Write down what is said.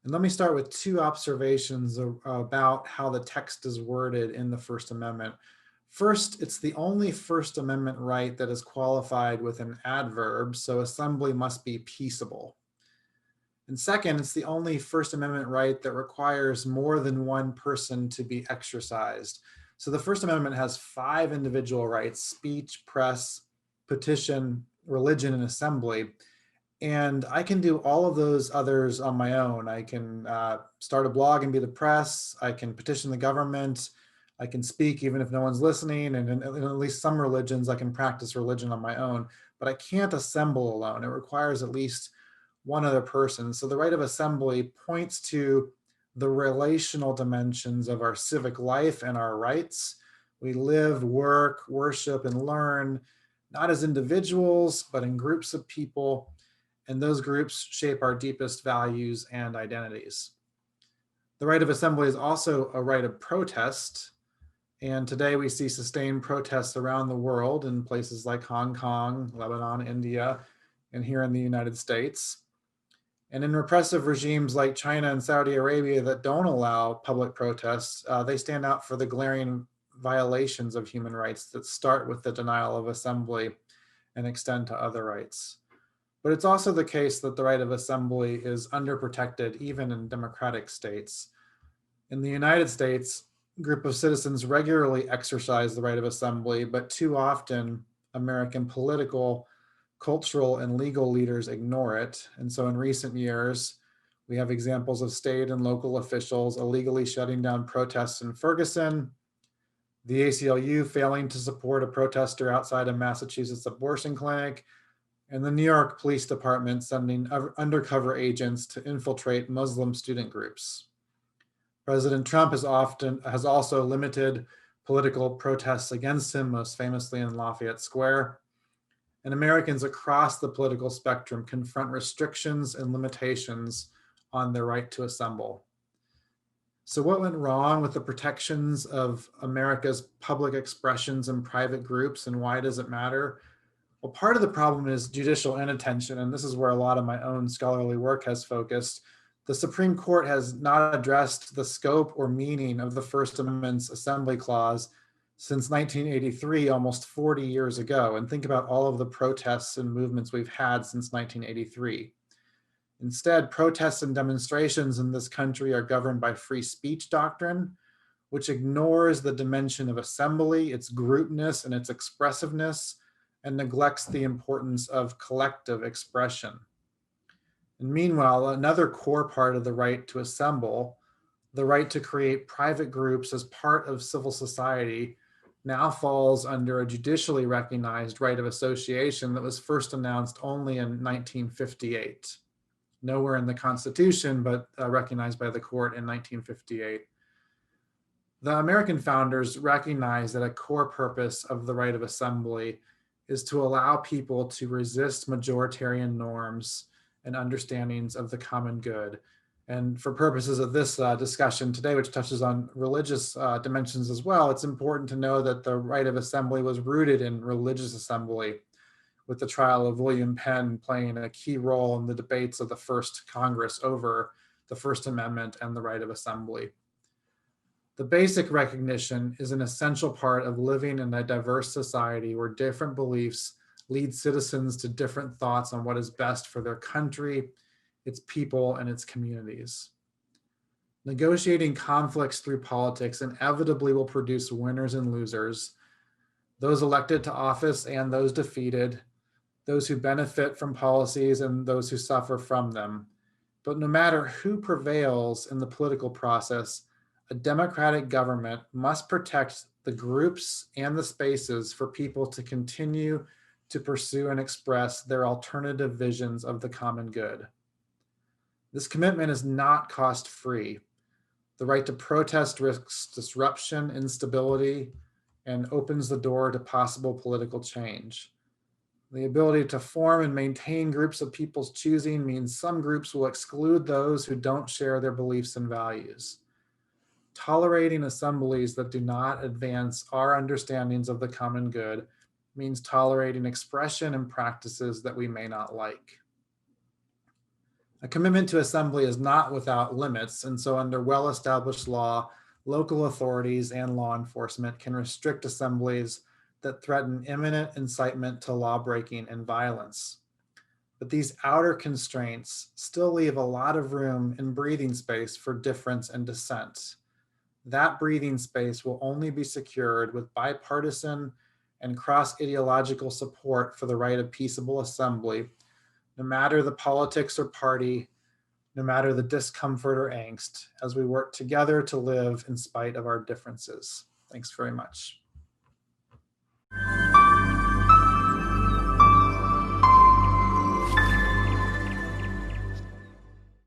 And let me start with two observations about how the text is worded in the First Amendment. First, it's the only First Amendment right that is qualified with an adverb, so assembly must be peaceable. And second, it's the only First Amendment right that requires more than one person to be exercised. So the First Amendment has 5 individual rights: speech, press, petition, religion, and assembly. And I can do all of those others on my own. I can start a blog and be the press. I can petition the government. I can speak even if no one's listening. And in at least some religions, I can practice religion on my own. But I can't assemble alone. It requires at least one other person. So the right of assembly points to the relational dimensions of our civic life and our rights. We live, work, worship, and learn, not as individuals, but in groups of people, and those groups shape our deepest values and identities. The right of assembly is also a right of protest, and today we see sustained protests around the world in places like Hong Kong, Lebanon, India, and here in the United States. And in repressive regimes like China and Saudi Arabia that don't allow public protests, they stand out for the glaring violations of human rights that start with the denial of assembly and extend to other rights. But it's also the case that the right of assembly is underprotected even in democratic states. In the United States, a group of citizens regularly exercise the right of assembly, but too often American political, cultural, and legal leaders ignore it. And so in recent years, we have examples of state and local officials illegally shutting down protests in Ferguson, the ACLU failing to support a protester outside a Massachusetts abortion clinic, and the New York Police Department sending undercover agents to infiltrate Muslim student groups. President Trump has also limited political protests against him, most famously in Lafayette Square. And Americans across the political spectrum confront restrictions and limitations on their right to assemble. So what went wrong with the protections of America's public expressions and private groups, and why does it matter? Well, part of the problem is judicial inattention, and this is where a lot of my own scholarly work has focused. The Supreme Court has not addressed the scope or meaning of the First Amendment's Assembly Clause since 1983, almost 40 years ago. And think about all of the protests and movements we've had since 1983. Instead, protests and demonstrations in this country are governed by free speech doctrine, which ignores the dimension of assembly, its groupness, and its expressiveness, and neglects the importance of collective expression. And meanwhile, another core part of the right to assemble, the right to create private groups as part of civil society, now falls under a judicially recognized right of association that was first announced only in 1958. Nowhere in the Constitution, but recognized by the court in 1958. The American founders recognized that a core purpose of the right of assembly is to allow people to resist majoritarian norms and understandings of the common good. And for purposes of this discussion today, which touches on religious dimensions as well, it's important to know that the right of assembly was rooted in religious assembly, with the trial of William Penn playing a key role in the debates of the first Congress over the First Amendment and the right of assembly. The basic recognition is an essential part of living in a diverse society where different beliefs lead citizens to different thoughts on what is best for their country, its people, and its communities. Negotiating conflicts through politics inevitably will produce winners and losers, those elected to office and those defeated, those who benefit from policies and those who suffer from them. But no matter who prevails in the political process, a democratic government must protect the groups and the spaces for people to continue to pursue and express their alternative visions of the common good. This commitment is not cost-free. The right to protest risks disruption, instability, and opens the door to possible political change. The ability to form and maintain groups of people's choosing means some groups will exclude those who don't share their beliefs and values. Tolerating assemblies that do not advance our understandings of the common good means tolerating expression and practices that we may not like. A commitment to assembly is not without limits, and so under well-established law, local authorities and law enforcement can restrict assemblies that threaten imminent incitement to lawbreaking and violence. But these outer constraints still leave a lot of room and breathing space for difference and dissent. That breathing space will only be secured with bipartisan and cross-ideological support for the right of peaceable assembly, no matter the politics or party, no matter the discomfort or angst, as we work together to live in spite of our differences. Thanks very much.